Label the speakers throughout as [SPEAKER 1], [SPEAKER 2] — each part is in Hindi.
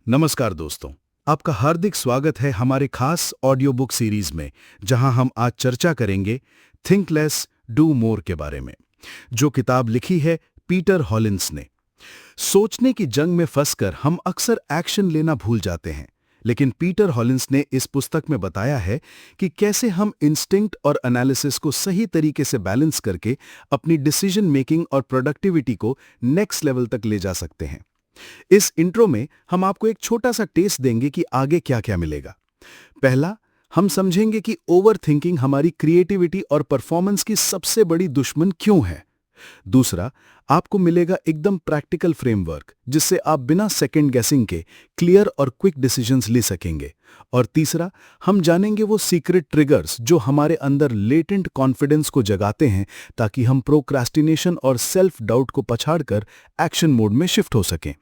[SPEAKER 1] नमस्कार दोस्तों, आपका हार्दिक स्वागत है हमारे खास ऑडियो बुक सीरीज में, जहां हम आज चर्चा करेंगे थिंक लेस डू मोर के बारे में, जो किताब लिखी है पीटर हॉलिंस ने। सोचने की जंग में फंसकर हम अक्सर एक्शन लेना भूल जाते हैं, लेकिन पीटर हॉलिंस ने इस पुस्तक में बताया है कि कैसे हम इंस्टिंक्ट और एनालिसिस को सही तरीके से बैलेंस करके अपनी डिसीजन मेकिंग और प्रोडक्टिविटी को नेक्स्ट लेवल तक ले जा सकते हैं। इस इंट्रो में हम आपको एक छोटा सा टेस्ट देंगे कि आगे क्या क्या मिलेगा। पहला, हम समझेंगे कि ओवर थिंकिंग हमारी क्रिएटिविटी और परफॉर्मेंस की सबसे बड़ी दुश्मन क्यों है। दूसरा, आपको मिलेगा एकदम प्रैक्टिकल फ्रेमवर्क जिससे आप बिना सेकंड गेसिंग के क्लियर और क्विक डिसीजंस ले सकेंगे। और तीसरा, हम जानेंगे वो सीक्रेट ट्रिगर्स जो हमारे अंदर लेटेंट कॉन्फिडेंस को जगाते हैं, ताकि हम प्रोक्रास्टिनेशन और सेल्फ डाउट को पछाड़कर एक्शन मोड में शिफ्ट हो सकें।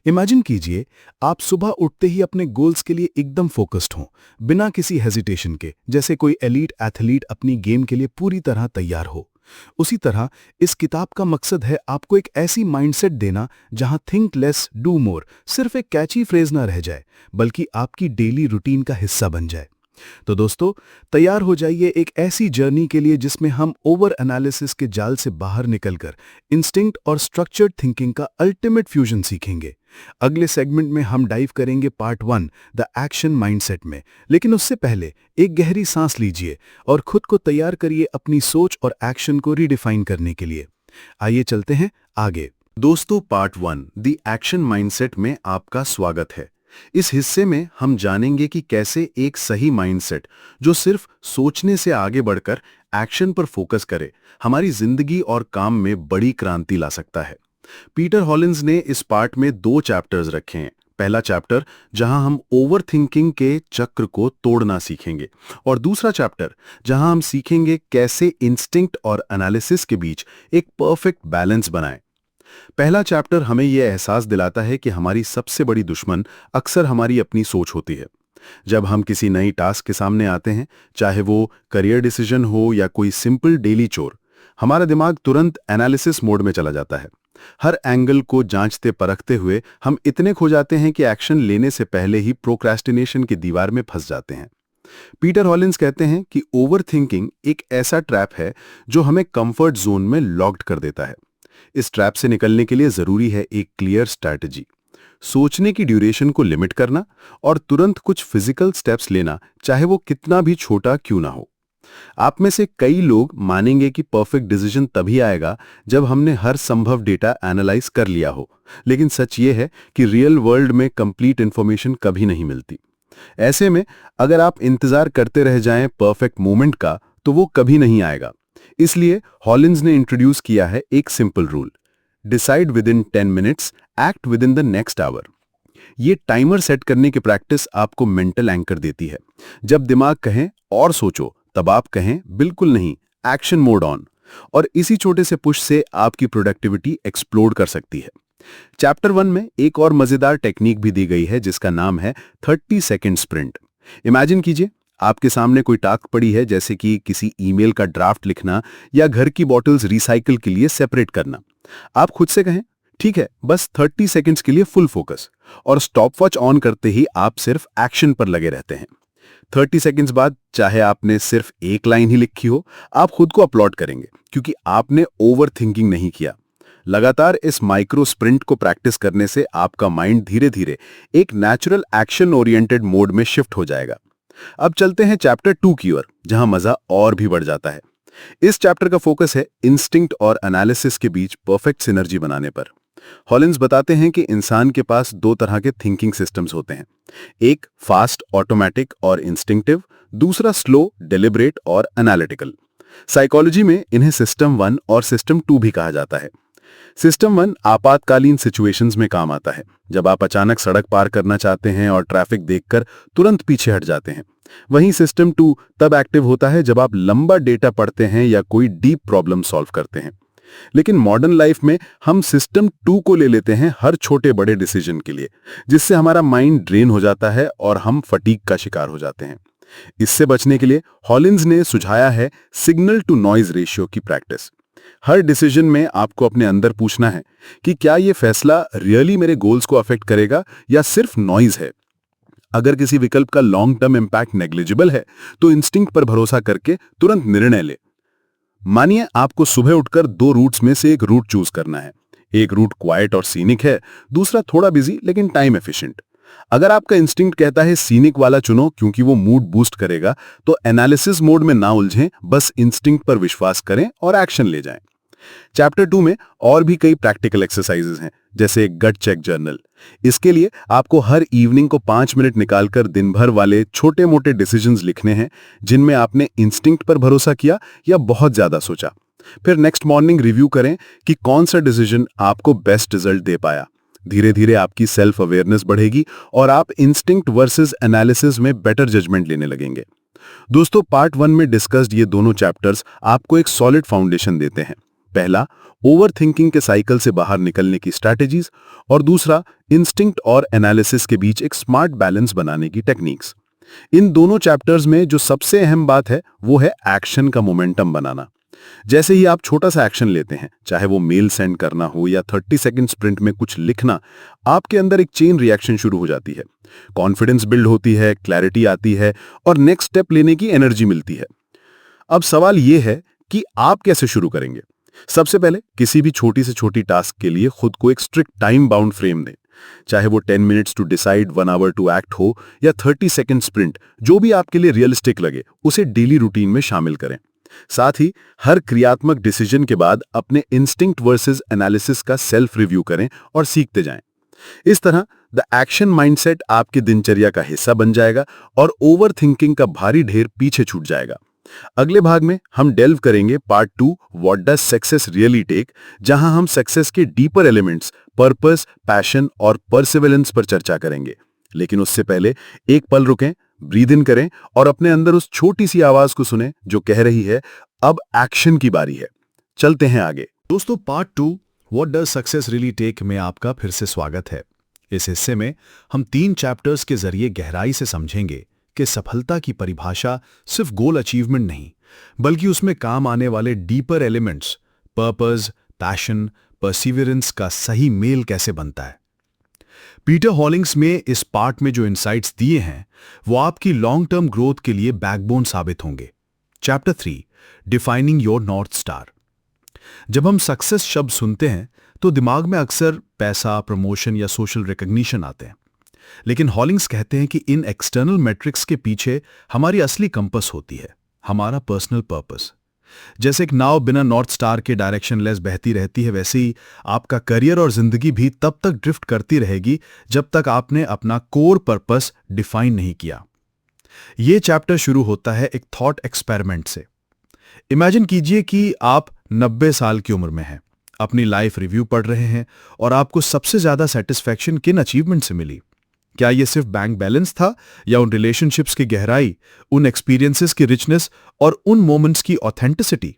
[SPEAKER 1] इमेजिन कीजिए, आप सुबह उठते ही अपने गोल्स के लिए एकदम फोकस्ड हों, बिना किसी हेजिटेशन के, जैसे कोई एलीट एथलीट अपनी गेम के लिए पूरी तरह तैयार हो। उसी तरह इस किताब का मकसद है आपको एक ऐसी माइंडसेट देना जहां थिंक लेस डू मोर सिर्फ एक कैची फ्रेज ना रह जाए, बल्कि आपकी डेली रूटीन का हिस्सा बन जाए। तो दोस्तों, तैयार हो जाइए एक ऐसी जर्नी के लिए जिसमें हम ओवर एनालिसिस के जाल से बाहर निकलकर इंस्टिंक्ट और स्ट्रक्चर्ड थिंकिंग का अल्टीमेट फ्यूजन सीखेंगे। अगले सेगमेंट में हम डाइव करेंगे पार्ट 1 द एक्शन माइंडसेट में, लेकिन उससे पहले एक गहरी सांस लीजिए और खुद को तैयार करिए अपनी सोच और एक्शन को रीडिफाइन करने के लिए। आइए चलते हैं आगे। दोस्तों, पार्ट 1 द एक्शन माइंडसेट में आपका स्वागत है। इस हिस्से में हम जानेंगे कि कैसे एक सही माइंडसेट जो सिर्फ सोचने से आगे बढ़कर एक्शन पर फोकस करे, हमारी जिंदगी और काम में बड़ी क्रांति ला सकता है। पीटर हॉलिंस ने इस पार्ट में 2 चैप्टर्स रखे हैं। पहला चैप्टर जहां हम ओवर थिंकिंग के चक्र को तोड़ना सीखेंगे, और दूसरा चैप्टर जहां हम सीखेंगे कैसे इंस्टिंक्ट और एनालिसिस के बीच एक परफेक्ट बैलेंस बनाएं। पहला चैप्टर हमें यह एहसास दिलाता है कि हमारी सबसे बड़ी दुश्मन अक्सर हमारी अपनी सोच होती है। जब हम किसी नई टास्क के सामने आते हैं, चाहे वो करियर डिसीजन हो या कोई सिंपल डेली चोर, हमारा दिमाग तुरंत एनालिसिस मोड में चला जाता है। हर एंगल को जांचते परखते हुए हम इतने खो जाते हैं कि एक्शन लेने से पहले ही प्रोक्रेस्टिनेशन की दीवार में फंस जाते हैं। पीटर हॉलिंस कहते हैं कि ओवर थिंकिंग एक ऐसा ट्रैप है जो हमें कंफर्ट जोन में लॉक्ड कर देता है। इस ट्रैप से निकलने के लिए जरूरी है एक क्लियर स्ट्रैटेजी, सोचने की ड्यूरेशन को लिमिट करना और तुरंत कुछ फिजिकल स्टेप्स लेना, चाहे वो कितना भी छोटा क्यों ना हो। आप में से कई लोग मानेंगे कि परफेक्ट डिसीजन तभी आएगा जब हमने हर संभव डेटा एनालाइज कर लिया हो, लेकिन सच ये है कि रियल वर्ल्ड में कंप्लीट इंफॉर्मेशन कभी नहीं मिलती। ऐसे में अगर आप इंतजार करते रह जाएं परफेक्ट मोमेंट का, तो वो कभी नहीं आएगा। इसलिए हॉलिंस ने इंट्रोड्यूस किया है एक simple rule: decide within 10 minutes, act within the next hour. ये टाइमर सेट करने की प्रैक्टिस आपको मेंटल एंकर देती है। जब दिमाग कहें और सोचो, तब आप कहें बिल्कुल नहीं, एक्शन मोड ऑन। और इसी छोटे से पुश से आपकी प्रोडक्टिविटी एक्सप्लोड कर सकती है। चैप्टर 1 में एक और मजेदार टेक्निक भी दी गई है जिसका नाम है 30 सेकेंड स्प्रिंट। इमेजिन कीजिए, आपके सामने कोई टास्क पड़ी है, जैसे कि किसी ईमेल का ड्राफ्ट लिखना या घर की बॉटल्स रिसाइकिल के लिए सेपरेट करना। आप खुद से कहें, ठीक है, बस 30 सेकेंड्स के लिए फुल फोकस, और स्टॉप वॉच ऑन करते ही आप सिर्फ एक्शन पर लगे रहते हैं। 30 सेकेंड्स बाद, चाहे आपने सिर्फ एक लाइन ही लिखी हो, आप खुद को अपलॉड करेंगे, क्योंकि आपने ओवर थिंकिंग नहीं किया। लगातार इस माइक्रो स्प्रिंट को प्रैक्टिस करने से आपका माइंड धीरे धीरे एक नेचुरल एक्शन ओरिएंटेड मोड में शिफ्ट हो जाएगा। अब चलते हैं चैप्टर 2 की ओर, जहां मजा और भी बढ़ जाता है। इस चैप्टर का फोकस है इंस्टिंक्ट और एनालिसिस के बीच परफेक्ट सिनर्जी बनाने पर। हॉलिंस बताते हैं कि इंसान के पास 2 तरह के थिंकिंग सिस्टम्स होते हैं, एक फास्ट ऑटोमेटिक और इंस्टिंक्टिव, दूसरा स्लो डेलिब्रेट और एनालिटिकल। साइकोलॉजी में इन्हें सिस्टम 1 और सिस्टम 2 भी कहा जाता है। सिस्टम 1 आपातकालीन सिचुएशंस में काम आता है, जब आप अचानक सड़क पार करना चाहते हैं और ट्रैफिक देखकर तुरंत पीछे हट जाते हैं। वहीं सिस्टम 2 तब एक्टिव होता है जब आप लंबा डेटा पढ़ते हैं या कोई डीप प्रॉब्लम सॉल्व करते हैं। लेकिन मॉडर्न लाइफ में हम सिस्टम 2 को ले लेते हैं हर छोटे बड़े डिसीजन के लिए, जिससे हमारा माइंड ड्रेन हो जाता है और हम फटीग का शिकार हो जाते हैं। इससे बचने के लिए हॉलिंस ने सुझाया है सिग्नल टू नॉइज रेशियो की प्रैक्टिस।
[SPEAKER 2] हर डिसीजन में आपको अपने अंदर पूछना है कि क्या ये फैसला रियली मेरे गोल्स को अफेक्ट करेगा या सिर्फ नॉइज है। अगर किसी विकल्प का लॉन्ग टर्म इम्पैक्ट नेग्लिजिबल है तो इंस्टिंक्ट पर भरोसा करके तुरंत निर्णय ले। मानिए आपको सुबह उठकर 2 रूट्स में से एक रूट चूज करना है। एक रूट क्वाइट और सीनिक है, दूसरा थोड़ा बिजी लेकिन टाइम एफिशिएंट। अगर आपका इंस्टिंक्ट कहता है सीनिक वाला चुनो क्योंकि वो मूड बूस्ट करेगा, तो एनालिसिस मोड में ना उलझें, बस इंस्टिंक्ट पर विश्वास करें और एक्शन ले जाएं। चैप्टर 2 में और भी कई प्रैक्टिकल एक्सरसाइजेज हैं, जैसे गट चेक जर्नल। इसके लिए आपको हर इवनिंग को 5 मिनट निकालकर दिन भर वाले छोटे मोटे डिसीजंस लिखने हैं जिनमें आपने इंस्टिंक्ट पर भरोसा किया या बहुत ज्यादा सोचा। फिर नेक्स्ट मॉर्निंग रिव्यू करें कि कौन सा डिसीजन आपको बेस्ट रिजल्ट दे पाया। धीरे धीरे आपकी सेल्फ अवेयरनेस बढ़ेगी और आप इंस्टिंक्ट वर्सेस एनालिसिस में बेटर जजमेंट लेने लगेंगे। दोस्तों, पार्ट 1 में डिस्कस्ड ये दोनों चैप्टर्स आपको एक सॉलिड फाउंडेशन देते हैं। पहला, ओवर थिंकिंग के साइकिल से बाहर निकलने की स्ट्रैटेजीज, और दूसरा, इंस्टिंक्ट और एनालिसिस के बीच एक स्मार्ट बैलेंस बनाने की टेक्निक्स। इन दोनों चैप्टर्स में जो सबसे अहम बात है वो है एक्शन का मोमेंटम बनाना। जैसे ही आप छोटा सा एक्शन लेते हैं, चाहे वो मेल सेंड करना हो या 30 सेकंड स्प्रिंट में कुछ लिखना, आपके अंदर एक चेन रिएक्शन शुरू हो जाती है। कॉन्फिडेंस बिल्ड होती है, क्लैरिटी आती है और नेक्स्ट स्टेप लेने की एनर्जी मिलती है। अब सवाल यह है कि आप कैसे शुरू करेंगे। सबसे पहले किसी भी छोटी से छोटी टास्क के लिए खुद को एक स्ट्रिक्ट टाइम बाउंड फ्रेम दें। चाहे वो 10 minutes to decide 1 hour to act हो या 30 सेकंड स्प्रिंट, जो भी आपके लिए रियलिस्टिक लगे उसे डेली रूटीन में शामिल करें। साथ ही हर क्रियात्मक डिसीजन के बाद अपने इंस्टिंक्ट वर्सेस एनालिसिस का सेल्फ रिव्यू करें और सीखते जाएं। इस तरह द एक्शन माइंडसेट आपकी दिनचर्या का हिस्सा बन जाएगा और ओवर थिंकिंग का भारी ढेर पीछे छूट जाएगा। अगले भाग में हम डेल्व करेंगे part 2 what does success really take, जहां हम सक्सेस के डीपर एलिमेंट्स पर्पस, पैशन और परसिवेरेंस पर चर्चा करेंगे। लेकिन उससे पहले एक पल रुकें, ब्रीद इन करें और अपने अंदर उस छोटी सी आवाज को सुनें जो कह रही है अब एक्शन की बारी है। चलते हैं आगे।
[SPEAKER 1] दोस्तों, part 2 what does success really take में आपका फिर से स्वागत है। इस हिस्से में हम 3 चैप्टर्स के जरिए गहराई से समझेंगे कि सफलता की परिभाषा सिर्फ गोल अचीवमेंट नहीं, बल्कि उसमें काम आने वाले deeper elements purpose, passion, Perseverance का सही मेल कैसे बनता है। पीटर हॉलिंग्स में इस पार्ट में जो इनसाइट्स दिए हैं वो आपकी लॉन्ग टर्म ग्रोथ के लिए बैकबोन साबित होंगे। Chapter 3 defining your north star. जब हम सक्सेस शब्द सुनते हैं तो दिमाग में अक्सर पैसा, प्रमोशन या सोशल रिकॉग्निशन आते हैं, लेकिन हॉलिंग्स कहते हैं कि इन एक्सटर्नल मैट्रिक्स के पीछे हमारी असली कंपस होती है, हमारा पर्सनल पर्पस। जैसे एक नाव बिना नॉर्थ स्टार के डायरेक्शनलेस बहती रहती है, वैसे ही आपका करियर और जिंदगी भी तब तक ड्रिफ्ट करती रहेगी जब तक आपने अपना कोर पर्पस डिफाइन नहीं किया। यह चैप्टर शुरू होता है एक थॉट एक्सपेरिमेंट से। इमेजिन कीजिए कि आप 90 साल की उम्र में हैं, अपनी लाइफ रिव्यू पढ़ रहे हैं और आपको सबसे ज्यादा सेटिस्फैक्शन किन अचीवमेंट से मिली। क्या यह सिर्फ बैंक बैलेंस था या उन रिलेशनशिप्स की गहराई, उन एक्सपीरियंसेस की रिचनेस और उन मोमेंट्स की ऑथेंटिसिटी।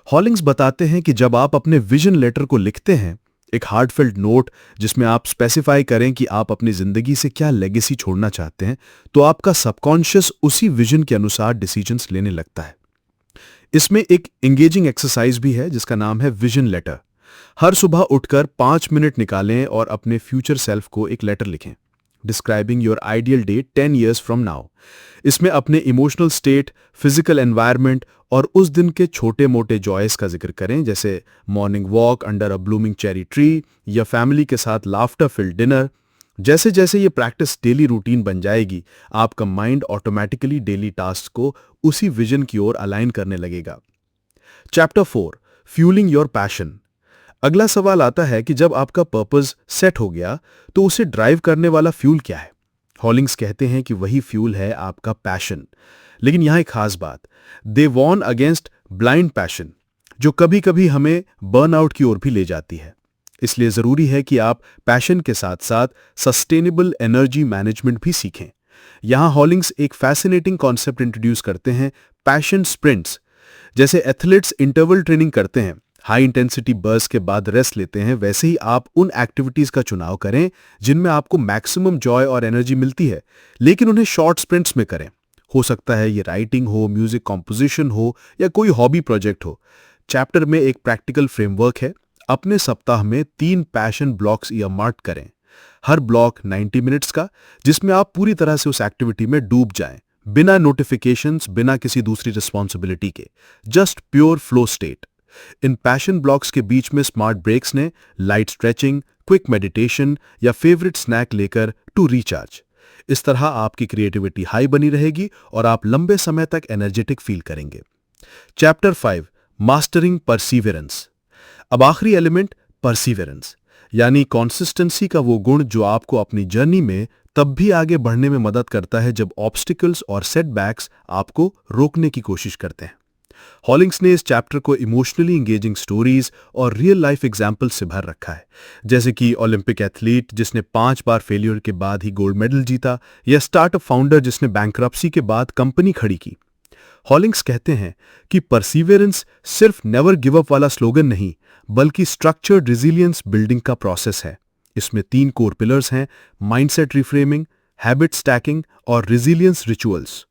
[SPEAKER 1] हॉलिंग्स बताते हैं कि जब आप अपने विजन लेटर को लिखते हैं, एक हार्टफेल्ट नोट जिसमें आप स्पेसिफाई करें कि आप अपनी जिंदगी से क्या लेगेसी छोड़ना चाहते हैं, तो आपका सबकॉन्शियस उसी विजन के अनुसार डिसीजंस लेने लगता है। इसमें एक एंगेजिंग एक्सरसाइज भी है जिसका नाम है विजन लेटर। हर सुबह उठकर 5 मिनट निकालें और अपने फ्यूचर सेल्फ को एक लेटर लिखें describing your ideal day 10 years from now. इसमें अपने इमोशनल स्टेट, फिजिकल एनवायरनमेंट और उस दिन के छोटे मोटे जॉयस का जिक्र करें, जैसे morning walk under a blooming cherry tree या फैमिली के साथ लाफ्टर फिल्ड डिनर। जैसे जैसे ये प्रैक्टिस डेली रूटीन बन जाएगी, आपका माइंड ऑटोमेटिकली डेली टास्क को उसी विजन की ओर अलाइन करने लगेगा। Chapter 4 fuelling your passion. अगला सवाल आता है कि जब आपका पर्पस सेट हो गया तो उसे ड्राइव करने वाला फ्यूल क्या है। हॉलिंग्स कहते हैं कि वही फ्यूल है आपका पैशन। लेकिन यहां एक खास बात, दे वॉर्न अगेंस्ट ब्लाइंड पैशन, जो कभी कभी हमें बर्नआउट की ओर भी ले जाती है। इसलिए जरूरी है कि आप पैशन के साथ साथ सस्टेनेबल एनर्जी मैनेजमेंट भी सीखें। यहां हॉलिंग्स एक फैसिनेटिंग कॉन्सेप्ट इंट्रोड्यूस करते हैं, पैशन स्प्रिंट्स। जैसे एथलीट्स इंटरवल ट्रेनिंग करते हैं, हाई इंटेंसिटी बर्स्ट के बाद रेस्ट लेते हैं, वैसे ही आप उन एक्टिविटीज का चुनाव करें जिनमें आपको मैक्सिमम जॉय और एनर्जी मिलती है, लेकिन उन्हें शॉर्ट स्प्रिंट्स में करें। हो सकता है ये राइटिंग हो, म्यूजिक कॉम्पोजिशन हो या कोई हॉबी प्रोजेक्ट हो। चैप्टर में एक प्रैक्टिकल फ्रेमवर्क है। अपने सप्ताह में 3 पैशन ब्लॉक्स ईयरमार्क करें। हर ब्लॉक 90 मिनट्स का, जिसमें आप पूरी तरह से उस एक्टिविटी में डूब जाएं, बिना नोटिफिकेशंस, बिना किसी दूसरी रिस्पॉन्सिबिलिटी के, जस्ट प्योर फ्लो स्टेट। इन पैशन ब्लॉक्स के बीच में स्मार्ट ब्रेक्स ने, लाइट स्ट्रेचिंग, क्विक मेडिटेशन या फेवरेट स्नैक लेकर टू रिचार्ज। इस तरह आपकी क्रिएटिविटी हाई बनी रहेगी और आप लंबे समय तक एनर्जेटिक फील करेंगे। Chapter 5, mastering perseverance. अब आखिरी एलिमेंट, परसीवरेंस, यानी कंसिस्टेंसी का वो गुण जो आपको अपनी जर्नी में तब भी आगे बढ़ने में मदद करता है जब ऑब्स्टिकल्स और सेटबैक्स आपको रोकने की कोशिश करते हैं। हॉलिंग्स ने इस चैप्टर को इमोशनली इंगेजिंग स्टोरीज और रियल लाइफ एग्जाम्पल से भर रखा है, जैसे कि ओलंपिक एथलीट जिसने 5 बार फेलियर के बाद ही गोल्ड मेडल जीता, या स्टार्टअप फाउंडर जिसने बैंकरप्सी के बाद कंपनी खड़ी की। हॉलिंग्स कहते हैं कि परसीवरेंस सिर्फ नेवर गिव अप वाला स्लोगन नहीं, बल्कि स्ट्रक्चर्ड रिजिलियंस बिल्डिंग का प्रोसेस है। इसमें 3 कोर पिलर्स हैं: माइंडसेट रिफ्रेमिंग, हैबिट स्टैकिंग और रिजिलियंस रिचुअल्स।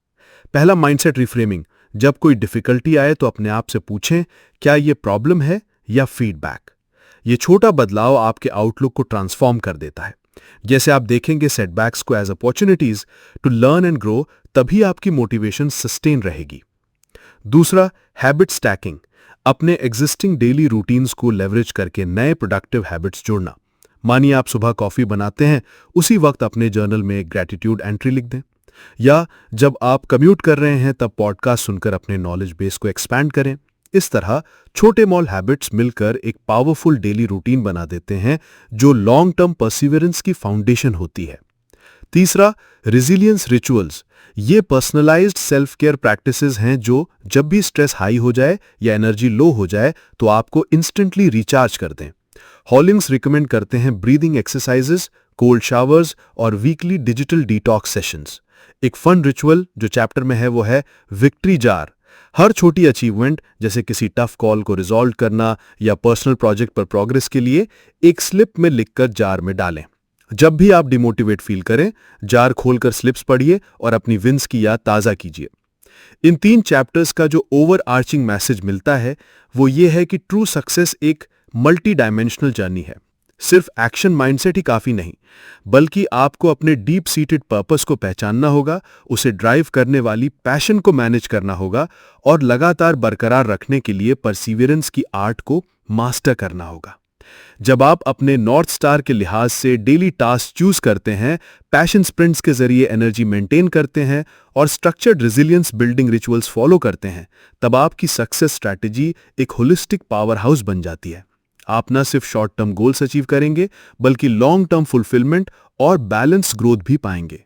[SPEAKER 1] पहला, माइंडसेट रिफ्रेमिंग। जब कोई डिफिकल्टी आए तो अपने आप से पूछें, क्या ये प्रॉब्लम है या फीडबैक। ये छोटा बदलाव आपके आउटलुक को ट्रांसफॉर्म कर देता है। जैसे आप देखेंगे सेटबैक्स को as opportunities to learn and grow, तभी आपकी मोटिवेशन सस्टेन रहेगी। दूसरा, हैबिट स्टैकिंग। अपने एग्जिस्टिंग डेली रूटीन्स को लेवरेज करके नए प्रोडक्टिव हैबिट्स जोड़ना। मानिए आप सुबह कॉफी बनाते हैं, उसी वक्त अपने जर्नल में एक ग्रैटिट्यूड एंट्री लिख दें, या जब आप कम्यूट कर रहे हैं तब पॉडकास्ट सुनकर अपने नॉलेज बेस को एक्सपैंड करें। इस तरह छोटे मॉल हैबिट्स मिलकर एक पावरफुल डेली रूटीन बना देते हैं जो लॉन्ग टर्म परसिवरेंस की फाउंडेशन होती है। तीसरा, रिजिलियंस रिचुअल्स। ये पर्सनलाइज्ड सेल्फ केयर प्रैक्टिसेस हैं जो जब भी स्ट्रेस हाई हो जाए या एनर्जी लो हो जाए तो आपको इंस्टेंटली रिचार्ज कर दें। हॉलिंग्स रिकमेंड करते हैं ब्रीदिंग एक्सरसाइजेस, कोल्ड शावर्स और वीकली डिजिटल डिटॉक्स सेशंस। एक फन रिचुअल जो चैप्टर में है वो है विक्ट्री जार। हर छोटी अचीवमेंट, जैसे किसी टफ कॉल को रिजॉल्व करना या पर्सनल प्रोजेक्ट पर प्रोग्रेस के लिए, एक स्लिप में लिखकर जार में डालें। जब भी आप डिमोटिवेट फील करें, जार खोलकर स्लिप्स पढ़िए और अपनी विंस की याद ताज़ा कीजिए। इन 3 चैप्टर्स का जो ओवर आर्चिंग मैसेज मिलता है वो ये है कि ट्रू सक्सेस एक मल्टी डायमेंशनल जर्नी है। सिर्फ एक्शन माइंडसेट ही काफी नहीं, बल्कि आपको अपने डीप सीटेड पर्पस को पहचानना होगा, उसे ड्राइव करने वाली पैशन को मैनेज करना होगा और लगातार बरकरार रखने के लिए परसीवरेंस की आर्ट को मास्टर करना होगा। जब आप अपने नॉर्थ स्टार के लिहाज से डेली टास्क चूज करते हैं, पैशन स्प्रिंट्स के जरिए एनर्जी मेंटेन करते हैं और structured resilience building rituals follow करते हैं, तब आपकी सक्सेस स्ट्रैटेजी एक होलिस्टिक पावर हाउस बन जाती है। आप न सिर्फ शॉर्ट टर्म गोल्स अचीव करेंगे, बल्कि लॉन्ग टर्म फुलफिलमेंट और बैलेंस ग्रोथ भी पाएंगे।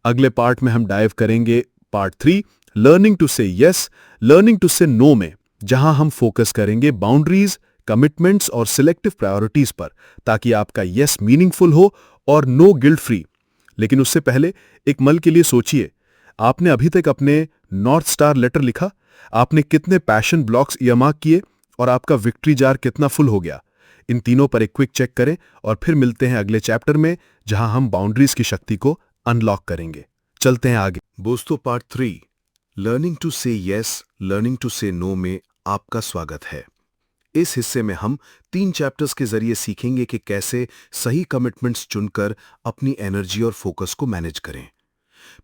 [SPEAKER 1] अगले पार्ट में हम डाइव करेंगे पार्ट 3, लर्निंग टू से यस, लर्निंग टू से नो में, जहां हम फोकस करेंगे बाउंड्रीज, कमिटमेंट्स और सिलेक्टिव प्रायोरिटीज पर, ताकि आपका यस मीनिंगफुल हो और नो गिल्ट फ्री। लेकिन उससे पहले एक मल के लिए सोचिए, आपने अभी तक अपने नॉर्थ स्टार लेटर लिखा? आपने कितने पैशन ब्लॉक्स ईयरमार्क किए और आपका विक्ट्री जार कितना फुल हो गया? इन तीनों पर एक क्विक चेक करें और फिर मिलते हैं अगले चैप्टर में, जहां हम बाउंड्रीज की शक्ति को अनलॉक करेंगे। चलते हैं आगे।
[SPEAKER 2] दोस्तों, पार्ट 3, लर्निंग टू से यस, लर्निंग टू से नो में आपका स्वागत है। इस हिस्से में हम 3 चैप्टर्स के जरिए सीखेंगे कि कैसे सही कमिटमेंट्स चुनकर अपनी एनर्जी और फोकस को मैनेज करें।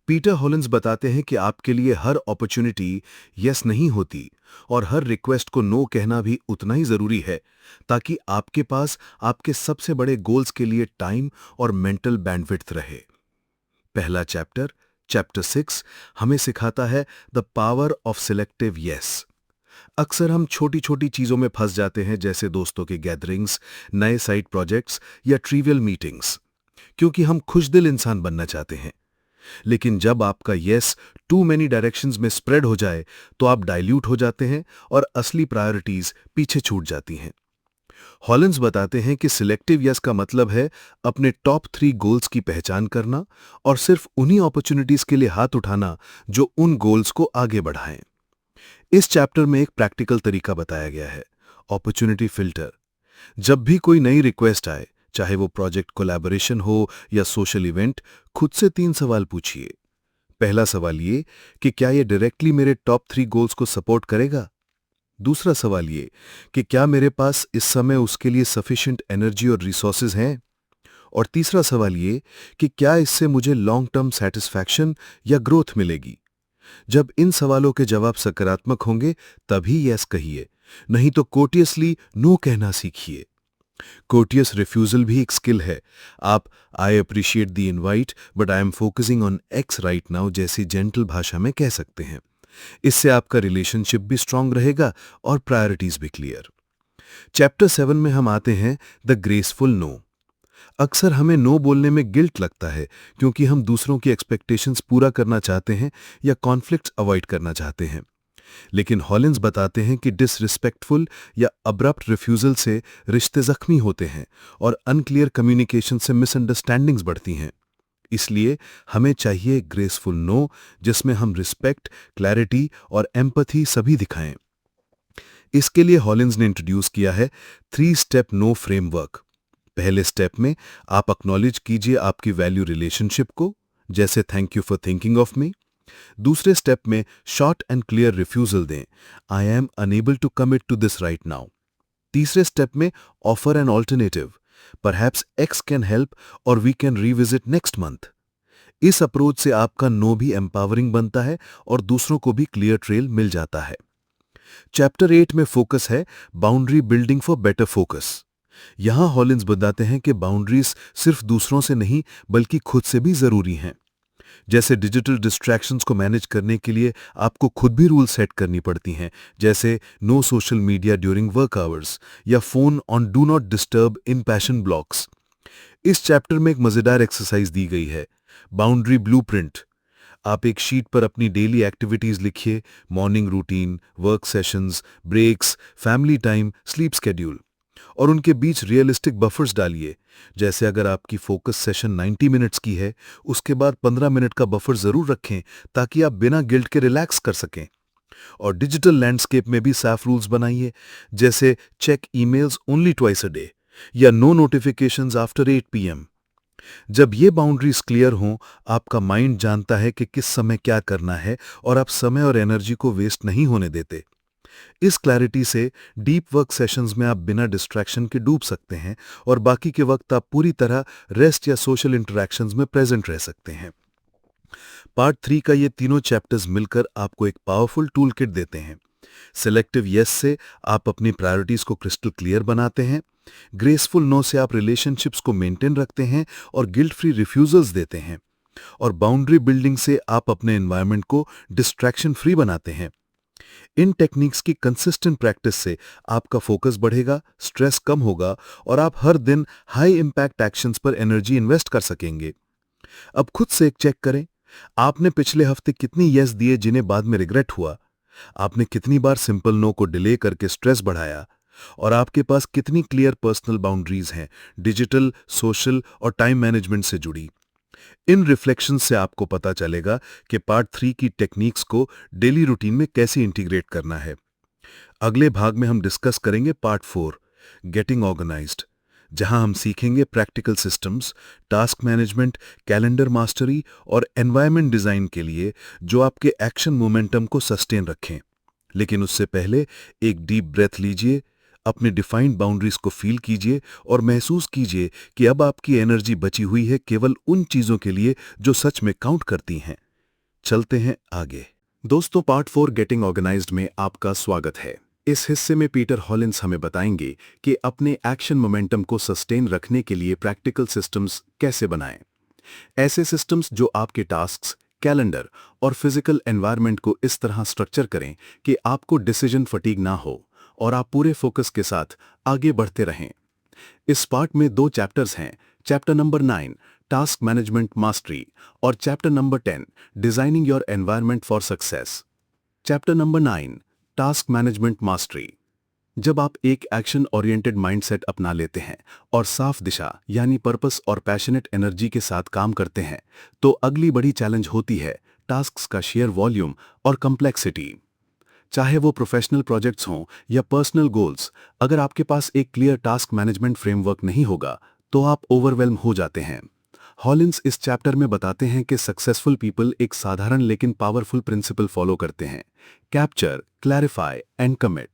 [SPEAKER 2] पीटर हॉलिंस बताते हैं कि आपके लिए हर अपॉर्चुनिटी यस नहीं होती और हर रिक्वेस्ट को नो कहना भी उतना ही जरूरी है, ताकि आपके पास आपके सबसे बड़े गोल्स के लिए टाइम और मेंटल बैंडविड्थ रहे। पहला चैप्टर, चैप्टर 6, हमें सिखाता है the power of selective yes. अक्सर हम छोटी छोटी चीजों में फंस जाते हैं, जैसे दोस्तों के गैदरिंग्स, नए साइड प्रोजेक्ट्स या ट्रिवियल मीटिंग्स, क्योंकि हम खुशदिल इंसान बनना चाहते हैं। लेकिन जब आपका यस टू मेनी डायरेक्शंस में स्प्रेड हो जाए तो आप डाइल्यूट हो जाते हैं और असली प्रायोरिटीज पीछे छूट जाती हैं। हॉलिंस बताते हैं कि सिलेक्टिव यस का मतलब है अपने टॉप 3 गोल्स की पहचान करना और सिर्फ उन्हीं अपॉर्चुनिटीज के लिए हाथ उठाना जो उन गोल्स को आगे बढ़ाएं। इस चैप्टर में एक प्रैक्टिकल तरीका बताया गया है, अपॉर्चुनिटी फिल्टर। जब भी कोई नई रिक्वेस्ट आए, चाहे वो प्रोजेक्ट कोलैबोरेशन हो या सोशल इवेंट, खुद से 3 सवाल पूछिए। पहला सवाल ये कि क्या ये डायरेक्टली मेरे टॉप 3 गोल्स को सपोर्ट करेगा?
[SPEAKER 1] दूसरा सवाल ये कि क्या मेरे पास इस समय उसके लिए सफिशिएंट एनर्जी और रिसोर्सेज हैं? और तीसरा सवाल ये कि क्या इससे मुझे लॉन्ग टर्म सेटिस्फैक्शन या ग्रोथ मिलेगी? जब इन सवालों के जवाब सकारात्मक होंगे तभी यस कहिए, नहीं तो कोटियसली नो कहना सीखिए। कोटियस रिफ्यूजल भी एक स्किल है। आप I appreciate the invite but I am focusing on x right now जैसी जेंटल भाषा में कह सकते हैं। इससे आपका रिलेशनशिप भी स्ट्रांग रहेगा और प्रायोरिटीज भी क्लियर। चैप्टर 7 में हम आते हैं द ग्रेसफुल नो। अक्सर हमें नो बोलने में गिल्ट लगता है क्योंकि हम दूसरों की एक्सपेक्टेशंस पूरा करना चाहते हैं या कॉन्फ्लिक्ट्स अवॉइड करना चाहते हैं। लेकिन हॉलिंस बताते हैं कि डिसरिस्पेक्टफुल या अब्रप्ट रिफ्यूजल से रिश्ते जख्मी होते हैं और अनक्लियर कम्युनिकेशन से मिसअंडरस्टैंडिंग्स बढ़ती हैं। इसलिए हमें चाहिए ग्रेसफुल नो जिसमें हम रिस्पेक्ट, क्लैरिटी और एम्पैथी सभी दिखाएं। इसके लिए हॉलिंस ने इंट्रोड्यूस किया है 3 स्टेप नो फ्रेमवर्क। पहले स्टेप में आप एक्नॉलेज कीजिए आपकी वैल्यू रिलेशनशिप को, जैसे thank you for thinking of me. दूसरे स्टेप में शॉर्ट एंड क्लियर रिफ्यूजल दें, I am unable to commit to this right now. तीसरे स्टेप में offer an alternative, perhaps X can help or we can revisit next month. इस अप्रोच से आपका नो भी एम्पावरिंग बनता है और दूसरों को भी क्लियर ट्रेल मिल जाता है। चैप्टर 8 में फोकस है boundary building for better focus. यहां हॉलिंस बताते हैं कि बाउंड्रीज सिर्फ दूसरों से नहीं बल्कि खुद से भी जरूरी हैं। जैसे डिजिटल डिस्ट्रैक्शंस को मैनेज करने के लिए आपको खुद भी रूल सेट करनी पड़ती हैं, जैसे no social media during work hours या phone on do not disturb in passion blocks. इस चैप्टर में एक मजेदार एक्सरसाइज दी गई है, बाउंड्री ब्लूप्रिंट। आप एक शीट पर अपनी डेली एक्टिविटीज लिखिए, morning routine, work sessions, breaks, family time, sleep schedule, और उनके बीच रियलिस्टिक बफर्स डालिए। जैसे अगर आपकी फोकस सेशन 90 मिनट्स की है, उसके बाद 15 मिनट का बफर जरूर रखें ताकि आप बिना गिल्ट के रिलैक्स कर सकें। और डिजिटल लैंडस्केप में भी साफ रूल्स बनाइए, जैसे check emails only twice a day या नो नोटिफिकेशंस आफ्टर 8 PM। जब ये बाउंड्रीज क्लियर हों, आपका माइंड जानता है कि किस समय क्या करना है और आप समय और एनर्जी को वेस्ट नहीं होने देते। इस क्लैरिटी से डीप वर्क सेशंस में आप बिना डिस्ट्रैक्शन के डूब सकते हैं और बाकी के वक्त आप पूरी तरह रेस्ट या सोशल इंटरेक्शंस में प्रेजेंट रह सकते हैं। पार्ट 3 का ये तीनों चैप्टर्स मिलकर आपको एक पावरफुल टूल किट देते हैं। सिलेक्टिव यस से आप अपनी प्रायोरिटीज को क्रिस्टल क्लियर बनाते हैं, ग्रेसफुल नो से आप रिलेशनशिप्स को मेंटेन रखते हैं और गिल्ट फ्री रिफ्यूजल्स देते हैं, और बाउंड्री बिल्डिंग से आप अपने एनवायरनमेंट को डिस्ट्रैक्शन फ्री बनाते हैं। इन टेक्निक्स की कंसिस्टेंट प्रैक्टिस से आपका फोकस बढ़ेगा, स्ट्रेस कम होगा और आप हर दिन हाई इंपैक्ट एक्शंस पर एनर्जी इन्वेस्ट कर सकेंगे। अब खुद से एक चेक करें, आपने पिछले हफ्ते कितनी यस दिए जिन्हें बाद में रिग्रेट हुआ? आपने कितनी बार सिंपल नो को डिले करके स्ट्रेस बढ़ाया? और आपके पास कितनी क्लियर पर्सनल बाउंड्रीज हैं, डिजिटल, सोशल और टाइम मैनेजमेंट से जुड़ी? इन रिफ्लेक्शन से आपको पता चलेगा कि पार्ट 3 की टेक्निक्स को डेली रूटीन में कैसे इंटीग्रेट करना है। अगले भाग में हम डिस्कस करेंगे पार्ट 4, गेटिंग ऑर्गेनाइज्ड, जहां हम सीखेंगे practical systems, task management, calendar mastery और एनवायरनमेंट डिजाइन के लिए जो आपके एक्शन मोमेंटम को सस्टेन रखें। लेकिन उससे पहले एक डीप ब्रेथ लीजिए, अपने डिफाइंड बाउंड्रीज को फील कीजिए और महसूस कीजिए कि अब आपकी एनर्जी बची हुई है केवल उन चीजों के लिए जो सच में काउंट करती हैं। चलते हैं आगे। दोस्तों, पार्ट 4 गेटिंग ऑर्गेनाइज्ड में आपका स्वागत है। इस हिस्से में पीटर हॉलिंस हमें बताएंगे कि अपने एक्शन मोमेंटम को सस्टेन रखने के लिए प्रैक्टिकल सिस्टम्स कैसे बनाएं। ऐसे सिस्टम्स जो आपके टास्क्स, कैलेंडर और फिजिकल एनवायरनमेंट को इस तरह स्ट्रक्चर करें कि आपको डिसीजन फटीग ना हो और आप पूरे फोकस के साथ आगे बढ़ते रहें। इस पार्ट में 2 चैप्टर्स हैं, chapter number 9 task management mastery और chapter number 10 designing your environment for success. Chapter number 9 task management mastery. जब आप एक एक्शन ओरिएंटेड माइंडसेट अपना लेते हैं और साफ दिशा यानी पर्पस और पैशनेट एनर्जी के साथ काम करते हैं, तो अगली बड़ी चैलेंज होती है टास्क्स का शेयर वॉल्यूम और कम्प्लेक्सिटी। चाहे वो प्रोफेशनल प्रोजेक्ट्स हों या पर्सनल गोल्स, अगर आपके पास एक क्लियर टास्क मैनेजमेंट फ्रेमवर्क नहीं होगा तो आप ओवरवेल्म हो जाते हैं। हॉलिंस इस चैप्टर में बताते हैं कि सक्सेसफुल पीपल एक साधारण लेकिन पावरफुल प्रिंसिपल फॉलो करते हैं। Capture, clarify and commit.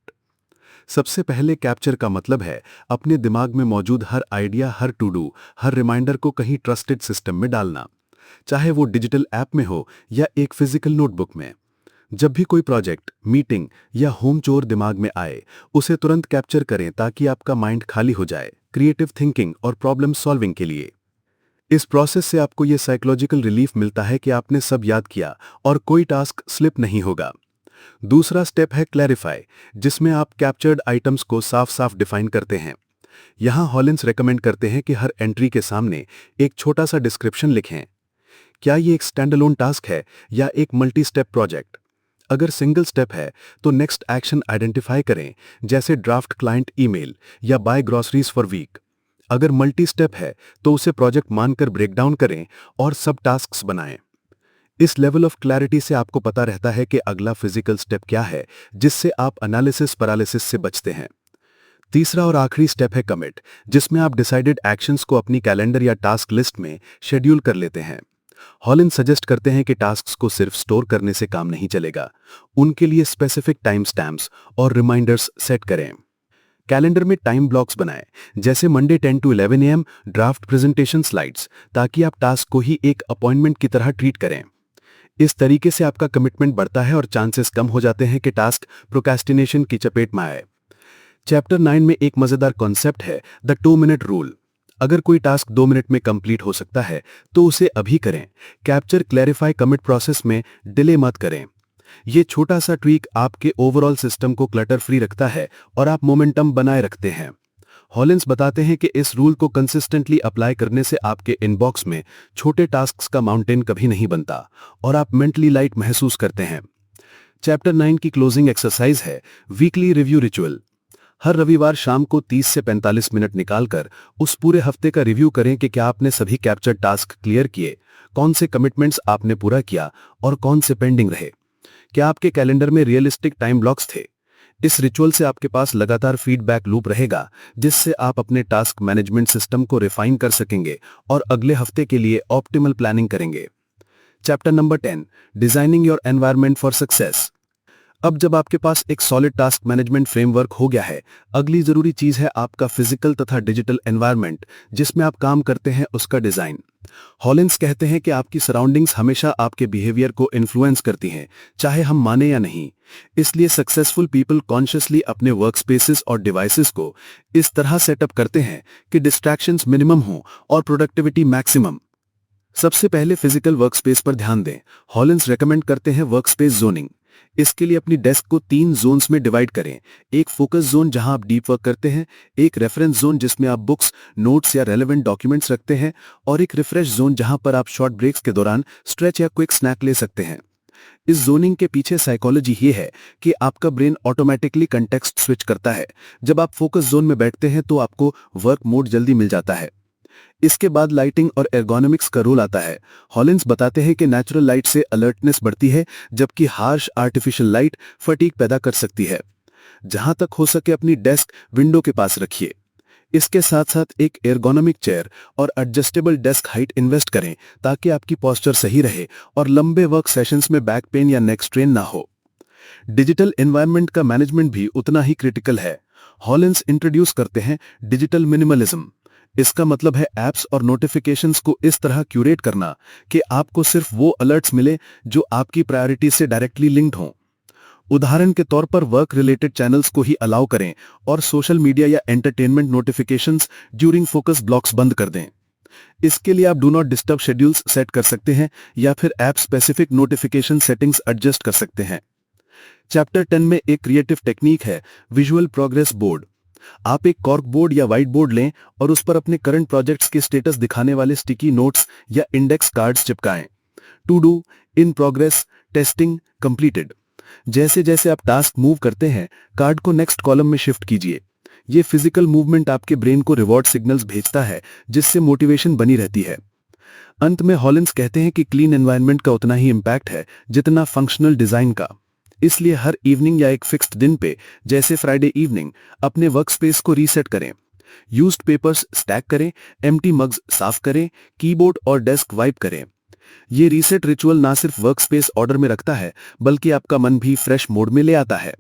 [SPEAKER 1] सबसे पहले कैप्चर का मतलब है अपने दिमाग में मौजूद हर आइडिया, हर टू डू, हर रिमाइंडर को कहीं ट्रस्टेड सिस्टम में डालना, चाहे वो डिजिटल ऐप में हो या एक फिजिकल नोटबुक में। जब भी कोई प्रोजेक्ट, मीटिंग या होम चोर दिमाग में आए, उसे तुरंत कैप्चर करें ताकि आपका माइंड खाली हो जाए क्रिएटिव थिंकिंग और प्रॉब्लम सॉल्विंग के लिए। इस प्रोसेस से आपको ये साइकोलॉजिकल रिलीफ मिलता है कि आपने सब याद किया और कोई टास्क स्लिप नहीं होगा। दूसरा स्टेप है क्लैरिफाई, जिसमें आप कैप्चर्ड आइटम्स को साफ साफ डिफाइन करते हैं। यहां हॉलिंस रेकमेंड करते हैं कि हर एंट्री के सामने एक छोटा सा डिस्क्रिप्शन लिखें। क्या ये एक स्टैंडअलोन टास्क है या एक मल्टी स्टेप प्रोजेक्ट? अगर सिंगल स्टेप है तो नेक्स्ट एक्शन आइडेंटिफाई करें, जैसे ड्राफ्ट क्लाइंट ईमेल या बाय ग्रोसरीज फॉर वीक। अगर मल्टी स्टेप है तो उसे प्रोजेक्ट मानकर ब्रेक डाउन करें और सब टास्क्स बनाएं। इस लेवल ऑफ क्लैरिटी से आपको पता रहता है कि अगला फिजिकल स्टेप क्या है, जिससे आप एनालिसिस पैरालिसिस से बचते हैं। तीसरा और आखिरी स्टेप है कमिट, जिसमें आप डिसाइडेड एक्शंस को अपनी कैलेंडर या टास्क लिस्ट में शेड्यूल कर लेते हैं। हॉलिन सजेस्ट करते हैं कि टास्क्स को सिर्फ स्टोर करने से काम नहीं चलेगा, उनके लिए स्पेसिफिक टाइम स्टैम्प्स और रिमाइंडर्स सेट करें। कैलेंडर में टाइम ब्लॉक्स बनाएं, जैसे Monday 10 to 11 AM draft presentation slides, ताकि आप टास्क को ही एक अपॉइंटमेंट की तरह ट्रीट करें। इस तरीके से आपका कमिटमेंट बढ़ता है और चांसेस कम हो जाते हैं कि टास्क प्रोक्रेस्टिनेशन की चपेट में आए। चैप्टर 9 में एक मजेदार कॉन्सेप्ट है, द 2-minute रूल। अगर कोई टास्क 2 मिनट में कंप्लीट हो सकता है तो उसे अभी करें। कैप्चर, क्लैरिफाई, कमिट प्रोसेस में डिले मत करें। ये छोटा सा ट्वीक आपके ओवरऑल सिस्टम को क्लटर फ्री रखता है और आप मोमेंटम बनाए रखते हैं। हॉलिंस बताते हैं कि इस रूल को कंसिस्टेंटली अप्लाई करने से आपके इनबॉक्स में छोटे टास्क्स का माउंटेन कभी नहीं बनता और आप मेंटली लाइट महसूस करते हैं। चैप्टर 9 की क्लोजिंग एक्सरसाइज है वीकली रिव्यू रिचुअल। हर रविवार शाम को 30 से 45 मिनट निकालकर उस पूरे हफ्ते का रिव्यू करें कि क्या आपने सभी कैप्चर टास्क क्लियर किए, कौन से कमिटमेंट्स आपने पूरा किया और कौन से पेंडिंग रहे। क्या आपके कैलेंडर में रियलिस्टिक टाइम ब्लॉक्स थे? इस रिचुअल से आपके पास लगातार फीडबैक लूप रहेगा, जिससे आप अपने टास्क मैनेजमेंट सिस्टम को रिफाइन कर सकेंगे और अगले हफ्ते के लिए ऑप्टिमल प्लानिंग करेंगे। Chapter number 10, designing your environment for success. अब जब आपके पास एक सॉलिड टास्क मैनेजमेंट फ्रेमवर्क हो गया है, अगली जरूरी चीज है आपका फिजिकल तथा डिजिटल एनवायरनमेंट जिसमें आप काम करते हैं, उसका डिजाइन। हॉलिंस कहते हैं कि आपकी सराउंडिंग्स हमेशा आपके बिहेवियर को इन्फ्लुएंस करती हैं, चाहे हम माने या नहीं। इसलिए सक्सेसफुल पीपल कॉन्शियसली अपने वर्क स्पेसेस और डिवाइसेस को इस तरह सेटअप करते हैं कि डिस्ट्रैक्शंस मिनिमम हो और प्रोडक्टिविटी मैक्सिमम। सबसे पहले फिजिकल वर्क स्पेस पर ध्यान दें। हॉलिंस रेकमेंड करते हैं वर्क स्पेस जोनिंग। इसके लिए अपनी डेस्क को 3 जोन्स में डिवाइड करें। एक फोकस जोन जहां आप डीप वर्क करते हैं, एक रेफरेंस जोन जिसमें आप बुक्स, नोट्स या रेलेवेंट डॉक्यूमेंट्स रखते हैं, और एक रिफ्रेश जोन जहां पर आप शॉर्ट ब्रेक्स के दौरान स्ट्रेच या क्विक स्नैक ले सकते हैं। इस जोनिंग के पीछे साइकोलॉजी ये है कि आपका ब्रेन ऑटोमेटिकली कंटेक्स्ट स्विच करता है। जब आप फोकस जोन में बैठते हैं तो आपको वर्क मोड जल्दी मिल जाता है। इसके बाद लाइटिंग और एर्गोनॉमिक्स का रोल आता है। हॉलिंस बताते हैं कि नेचुरल लाइट से अलर्टनेस बढ़ती है, जबकि हार्श आर्टिफिशियल लाइट फटीग पैदा कर सकती है। जहां तक हो सके अपनी डेस्क विंडो के पास रखिए। इसके साथ साथ एक एर्गोनॉमिक चेयर और एडजस्टेबल डेस्क हाइट इन्वेस्ट करें ताकि आपकी पोस्चर सही रहे और लंबे वर्क सेशंस में बैक पेन या नेक स्ट्रेन ना हो। डिजिटल एनवायरनमेंट का मैनेजमेंट भी उतना ही क्रिटिकल है। हॉलिंस इंट्रोड्यूस करते हैं डिजिटल मिनिमलिज्म। इसका मतलब है ऐप्स और नोटिफिकेशंस को इस तरह क्यूरेट करना कि आपको सिर्फ वो अलर्ट्स मिले जो आपकी प्रायोरिटी से डायरेक्टली लिंक्ड हों। उदाहरण के तौर पर वर्क रिलेटेड चैनल्स को ही अलाउ करें और सोशल मीडिया या entertainment notifications during focus blocks बंद कर दें। इसके लिए आप do not disturb schedules set कर सकते हैं या फिर app specific notification settings adjust कर सकते हैं। चैप्टर 10 में एक क्रिएटिव टेक्निक है विजुअल प्रोग्रेस बोर्ड। आप एक कॉर्क बोर्ड या व्हाइट बोर्ड लें और उस पर अपने करंट प्रोजेक्ट्स के स्टेटस दिखाने वाले स्टिकी नोट्स या इंडेक्स कार्ड्स चिपकाएं। To do, in progress, testing, completed. जैसे जैसे आप टास्क मूव करते हैं, कार्ड को नेक्स्ट कॉलम में शिफ्ट कीजिए। ये फिजिकल मूवमेंट आपके ब्रेन को रिवॉर्ड सिग्नल्स भेजता है, जिससे मोटिवेशन बनी रहती है। अंत में हॉलिंस कहते हैं कि क्लीन एनवायरनमेंट का उतना ही इंपैक्ट है जितना फंक्शनल डिजाइन का। इसलिए हर इवनिंग या एक फिक्स्ड दिन पे, जैसे फ्राइडे इवनिंग, अपने वर्क स्पेस को रीसेट करें।
[SPEAKER 2] यूज्ड पेपर्स स्टैक करें, एम्प्टी मग्स साफ करें, कीबोर्ड और डेस्क वाइप करें। ये रीसेट रिचुअल ना सिर्फ वर्कस्पेस ऑर्डर में रखता है, बल्कि आपका मन भी फ्रेश मोड में ले आता है।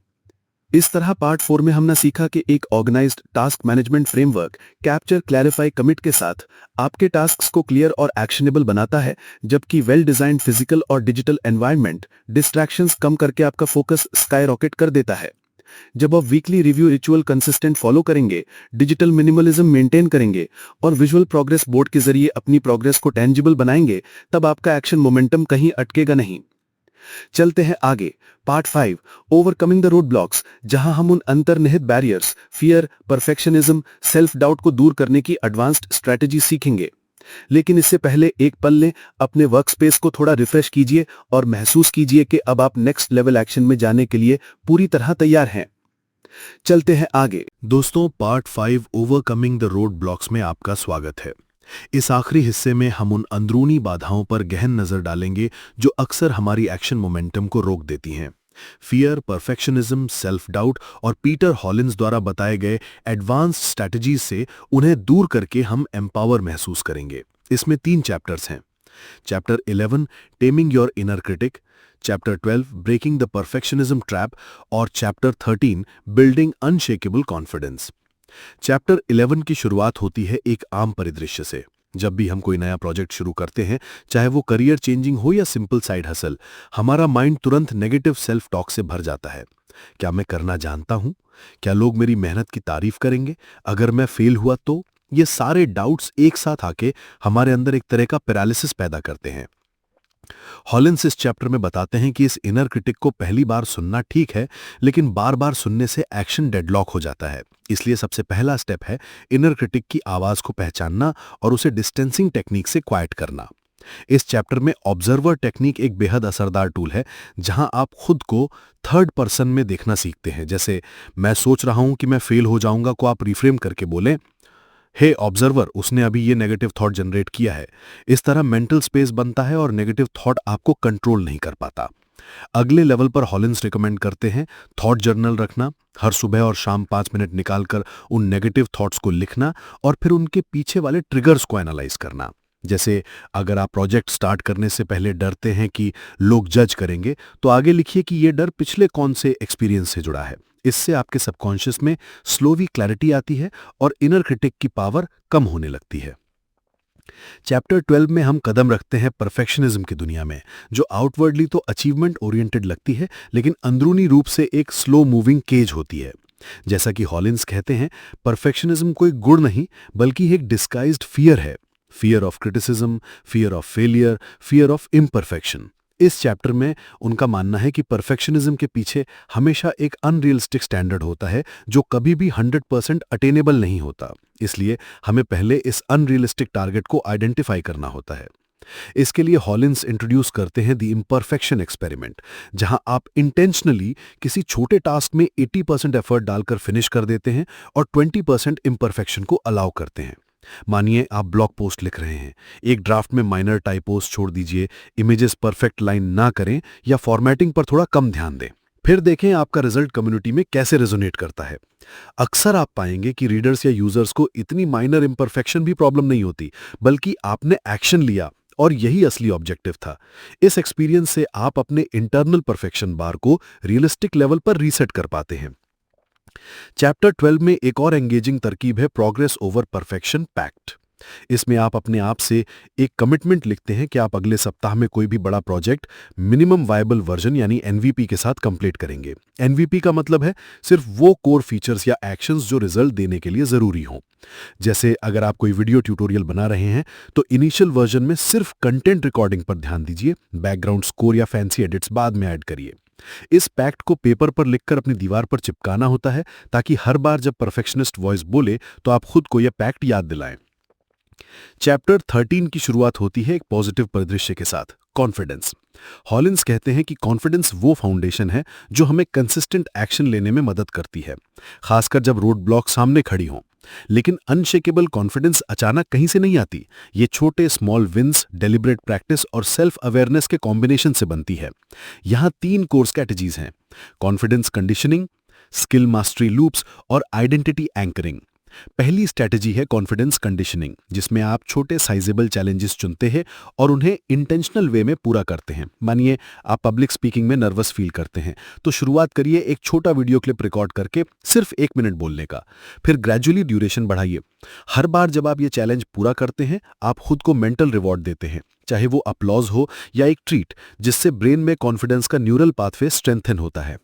[SPEAKER 2] इस तरह पार्ट 4 में हमने सीखा कि एक organized task management framework capture, clarify, commit के साथ आपके टास्क्स को क्लियर और एक्शनेबल बनाता है, जबकि वेल डिजाइंड फिजिकल और डिजिटल एनवायरनमेंट डिस्ट्रैक्शंस कम करके आपका फोकस स्काई रॉकेट कर देता है। जब आप weekly review ritual consistent follow करेंगे, डिजिटल मिनिमलिज्म मेंटेन करेंगे और विजुअल प्रोग्रेस बोर्ड के जरिए अपनी प्रोग्रेस को टेंजिबल बनाएंगे, तब आपका एक्शन मोमेंटम कहीं अटकेगा नहीं। चलते हैं आगे, part 5 overcoming the road blocks, जहां हम उन अंतर्निहित barriers, fear, perfectionism, self doubt को दूर करने की एडवांस्ड स्ट्रेटेजी सीखेंगे। लेकिन इससे पहले एक पल लें, अपने वर्कस्पेस को थोड़ा रिफ्रेश कीजिए और महसूस कीजिए कि अब आप नेक्स्ट लेवल एक्शन में जाने के लिए पूरी तरह तैयार हैं। चलते हैं आगे।
[SPEAKER 1] दोस्तों, part 5 overcoming the road blocks में आपका स्वागत है। इस आखिरी हिस्से में हम उन अंदरूनी बाधाओं पर गहन नजर डालेंगे जो अक्सर हमारी एक्शन मोमेंटम को रोक देती हैं। फियर, परफेक्शनिज्म, सेल्फ डाउट और पीटर हॉलिन्स द्वारा बताए गए एडवांस्ड स्ट्रैटेजीज से उन्हें दूर करके हम एम्पावर महसूस करेंगे। इसमें 3 चैप्टर्स हैं। Chapter 11 taming your inner critic, chapter 12 breaking the perfectionism trap और chapter 13 building unshakable confidence. Chapter 11 की शुरुआत होती है एक आम परिदृश्य से। जब भी हम कोई नया प्रोजेक्ट शुरू करते हैं, चाहे वो करियर चेंजिंग हो या सिंपल साइड हसल, हमारा माइंड तुरंत नेगेटिव सेल्फ टॉक से भर जाता है। क्या मैं करना जानता हूं? क्या लोग मेरी मेहनत की तारीफ करेंगे? अगर मैं फेल हुआ तो? ये सारे डाउट्स एक साथ आके हमारे अंदर एक तरह का पैरालिसिस पैदा करते हैं। हॉलिन्स इस चैप्टर में बताते हैं कि इस इनर क्रिटिक को पहली बार सुनना ठीक है, लेकिन बार बार सुनने से एक्शन डेडलॉक हो जाता है। इसलिए सबसे पहला स्टेप है इनर क्रिटिक की आवाज को पहचानना और उसे डिस्टेंसिंग टेक्निक से क्वाइट करना। इस चैप्टर में ऑब्जर्वर टेक्निक एक बेहद असरदार टूल है, जहां आप खुद को थर्ड पर्सन में देखना सीखते हैं। जैसे मैं सोच रहा हूं कि मैं फेल हो जाऊंगा को आप रिफ्रेम करके बोलें, हे ऑब्जर्वर, उसने अभी ये नेगेटिव थॉट जनरेट किया है। इस तरह मेंटल स्पेस बनता है और नेगेटिव थॉट आपको कंट्रोल नहीं कर पाता। अगले लेवल पर हॉलिन्स रिकमेंड करते हैं थॉट जर्नल रखना। हर सुबह और शाम 5 मिनट निकालकर उन नेगेटिव थॉट्स को लिखना और फिर उनके पीछे वाले ट्रिगर्स को एनालाइज करना। जैसे अगर आप प्रोजेक्ट स्टार्ट करने से पहले डरते हैं कि लोग जज करेंगे, तो आगे लिखिए कि ये डर पिछले कौन से एक्सपीरियंस से जुड़ा है। इससे आपके सबकॉन्शियस में स्लोली क्लैरिटी आती है और इनर क्रिटिक की पावर कम होने लगती है। चैप्टर 12 में हम कदम रखते हैं परफेक्शनिज्म की दुनिया में, जो आउटवर्डली तो अचीवमेंट ओरिएंटेड लगती है, लेकिन अंदरूनी रूप से एक स्लो मूविंग केज होती है। जैसा कि हॉलिन्स कहते हैं, परफेक्शनिज्म कोई गुण नहीं, बल्कि एक डिस्गाइज्ड फियर है। Fear of criticism, fear of failure, fear of imperfection. इस चैप्टर में उनका मानना है कि परफेक्शनिज्म के पीछे हमेशा एक अनरियलिस्टिक स्टैंडर्ड होता है, जो कभी भी 100% अटेनेबल नहीं होता। इसलिए हमें पहले इस अनरियलिस्टिक टारगेट को आइडेंटिफाई करना होता है। इसके लिए हॉलिन्स इंट्रोड्यूस करते हैं द इम्परफेक्शन एक्सपेरिमेंट, जहां आप इंटेंशनली किसी छोटे टास्क में 80% एफर्ट डालकर फिनिश कर देते हैं और 20% इम्परफेक्शन को अलाउ करते हैं। मानिए आप ब्लॉग पोस्ट लिख रहे हैं, एक ड्राफ्ट में माइनर टाइपोस छोड़ दीजिए, इमेजेस परफेक्ट लाइन ना करें या फॉर्मेटिंग पर थोड़ा कम ध्यान दें। फिर देखें आपका रिजल्ट कम्युनिटी में कैसे रेजोनेट करता है। अक्सर आप पाएंगे कि रीडर्स या यूजर्स को इतनी माइनर इम्परफेक्शन भी प्रॉब्लम नहीं होती, बल्कि आपने एक्शन लिया और यही असली ऑब्जेक्टिव था। इस एक्सपीरियंस से आप अपने इंटरनल परफेक्शन बार को रियलिस्टिक लेवल पर रीसेट कर पाते हैं। चैप्टर 12 में एक और एंगेजिंग तरकीब है प्रोग्रेस ओवर परफेक्शन पैक्ट। इसमें आप अपने आप से एक कमिटमेंट लिखते हैं कि आप अगले सप्ताह में कोई भी बड़ा प्रोजेक्ट मिनिमम वायबल वर्जन यानी एनवीपी के साथ कंप्लीट करेंगे। एनवीपी का मतलब है सिर्फ वो कोर फीचर्स या एक्शंस जो रिजल्ट देने के लिए जरूरी हों। जैसे अगर आप कोई वीडियो ट्यूटोरियल बना रहे हैं, तो इनिशियल वर्जन में सिर्फ कंटेंट रिकॉर्डिंग पर ध्यान दीजिए, बैकग्राउंड स्कोर या फैंसी एडिट्स बाद में ऐड करिए। इस पैक्ट को पेपर पर लिखकर अपनी दीवार पर चिपकाना होता है, ताकि हर बार जब परफेक्शनिस्ट वॉइस बोले तो आप खुद को यह पैक्ट याद दिलाएं। चैप्टर 13 की शुरुआत होती है एक पॉजिटिव परिदृश्य के साथ, कॉन्फिडेंस। हॉलिन्स कहते हैं कि कॉन्फिडेंस वो फाउंडेशन है जो हमें कंसिस्टेंट एक्शन लेने में मदद करती है, खासकर जब रोड ब्लॉक सामने खड़ी हों। लेकिन अनशेकेबल कॉन्फिडेंस अचानक कहीं से नहीं आती। ये छोटे स्मॉल विंस, डेलिब्रेट प्रैक्टिस और सेल्फ अवेयरनेस के कॉम्बिनेशन से बनती है। यहां 3 कोर स्ट्रैटेजीज हैं: confidence conditioning, skill mastery loops और आइडेंटिटी एंकरिंग। पहली स्ट्रैटेजी है कॉन्फिडेंस कंडीशनिंग, जिसमें आप छोटे साइजेबल चैलेंजेस चुनते हैं और उन्हें इंटेंशनल वे में पूरा करते हैं। मानिए आप पब्लिक स्पीकिंग में नर्वस फील करते हैं, तो शुरुआत करिए एक छोटा वीडियो क्लिप रिकॉर्ड करके सिर्फ 1 मिनट बोलने का। फिर ग्रेजुअली ड्यूरेशन बढ़ाइए। हर बार जब आप ये चैलेंज पूरा करते हैं, आप खुद को मेंटल रिवॉर्ड देते हैं, चाहे वो अपलॉज हो या एक ट्रीट, जिससे ब्रेन में कॉन्फिडेंस का न्यूरल पाथवे स्ट्रेंथन होता है।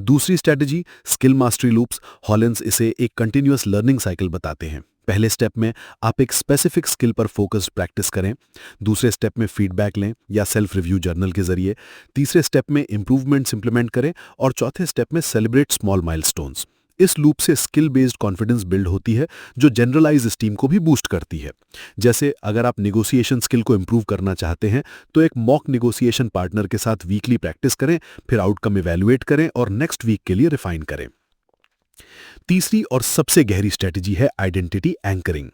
[SPEAKER 1] दूसरी स्ट्रैटेजी स्किल मास्टरी लूप्स। हॉलिन्स इसे एक कंटिन्यूअस लर्निंग साइकिल बताते हैं। पहले स्टेप में आप एक स्पेसिफिक स्किल पर फोकस्ड प्रैक्टिस करें, दूसरे स्टेप में फीडबैक लें या सेल्फ रिव्यू जर्नल के जरिए, तीसरे स्टेप में इंप्रूवमेंट्स इंप्लीमेंट करें और चौथे स्टेप में सेलिब्रेट स्मॉल माइलस्टोन्स। इस लूप से स्किल बेस्ड कॉन्फिडेंस बिल्ड होती है, जो जनरलाइज स्टीम को भी बूस्ट करती है। जैसे अगर आप निगोसिएशन स्किल को इंप्रूव करना चाहते हैं, तो एक मॉक निगोसिएशन पार्टनर के साथ वीकली प्रैक्टिस करें, फिर आउटकम इवैल्यूएट करें और नेक्स्ट वीक के लिए रिफाइन करें। तीसरी और सबसे गहरी स्ट्रेटजी है आइडेंटिटी एंकरिंग।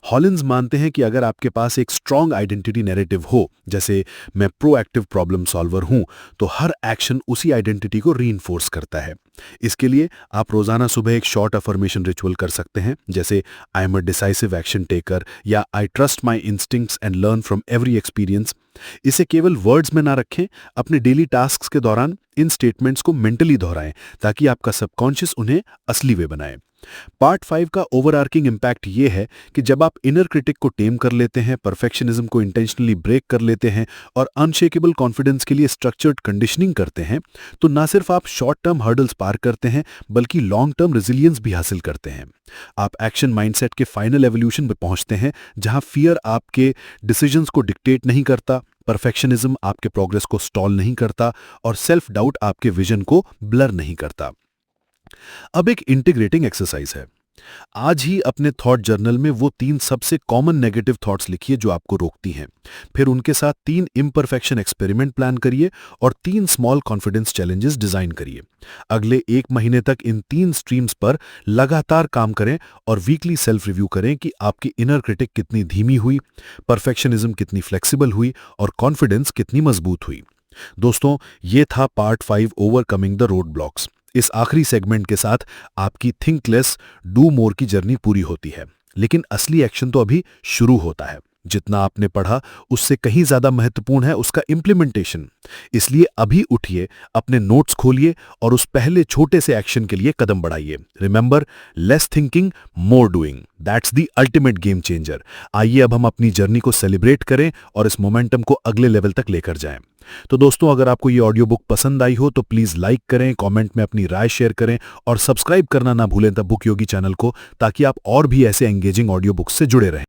[SPEAKER 1] हॉलिन्स मानते हैं कि अगर आपके पास एक स्ट्रॉन्ग आइडेंटिटी नैरेटिव हो, जैसे मैं प्रोएक्टिव प्रॉब्लम सॉल्वर हूं, तो हर एक्शन उसी आइडेंटिटी को रीइंफोर्स करता है। इसके लिए आप रोजाना सुबह एक शॉर्ट अफर्मेशन रिचुअल कर सकते हैं, जैसे I am a decisive action taker या I trust my instincts and learn from every experience. इसे केवल वर्ड्स में ना रखें, अपने डेली टास्क्स के दौरान इन स्टेटमेंट्स को मेंटली दोहराएं, ताकि आपका सबकॉन्शियस उन्हें असली वे बनाए। पार्ट 5 का ओवरआर्किंग इंपैक्ट ये है कि जब आप इनर क्रिटिक को टेम कर लेते हैं, परफेक्शनिज्म को इंटेंशनली ब्रेक कर लेते हैं और अनशेकेबल कॉन्फिडेंस के लिए स्ट्रक्चर्ड कंडीशनिंग करते हैं, तो ना सिर्फ आप शॉर्ट टर्म हर्डल्स पार करते हैं, बल्कि लॉन्ग टर्म रेजिलियंस भी हासिल करते हैं। आप एक्शन माइंडसेट के फाइनल एवोल्यूशन पे पहुंचते हैं, जहां फियर आपके डिसीजंस को डिक्टेट नहीं करता, परफेक्शनिज्म आपके प्रोग्रेस को स्टॉल नहीं करता और सेल्फ डाउट आपके विजन को ब्लर नहीं करता। अब एक इंटीग्रेटिंग एक्सरसाइज है। आज ही अपने थॉट जर्नल में वो 3 सबसे कॉमन नेगेटिव थॉट्स लिखिए जो आपको रोकती हैं। फिर उनके साथ 3 इम्परफेक्शन एक्सपेरिमेंट प्लान करिए और 3 स्मॉल कॉन्फिडेंस चैलेंजेस डिजाइन करिए। अगले 1 महीने तक इन 3 स्ट्रीम्स पर लगातार काम करें और वीकली सेल्फ रिव्यू करें कि आपकी इनर क्रिटिक कितनी धीमी हुई, परफेक्शनिज्म कितनी फ्लेक्सिबल हुई और कॉन्फिडेंस कितनी मजबूत हुई। दोस्तों, ये था part 5 overcoming the road blocks. इस आखिरी सेगमेंट के साथ आपकी थिंक लेस डू मोर की जर्नी पूरी होती है, लेकिन असली एक्शन तो अभी शुरू होता है। जितना आपने पढ़ा उससे कहीं ज्यादा महत्वपूर्ण है उसका इम्प्लीमेंटेशन। इसलिए अभी उठिए, अपने नोट्स खोलिए और उस पहले छोटे से एक्शन के लिए कदम बढ़ाइए। Remember, less thinking more doing, that's the ultimate game changer. आइए अब हम अपनी जर्नी को सेलिब्रेट करें और इस मोमेंटम को अगले लेवल तक लेकर जाएं। तो दोस्तों, अगर आपको ये ऑडियो बुक पसंद आई हो तो प्लीज लाइक करें, कमेंट में अपनी राय शेयर करें और सब्सक्राइब करना ना भूलें द बुक योगी चैनल को, ताकि आप और भी ऐसे एंगेजिंग ऑडियो बुक्स से जुड़े रहें।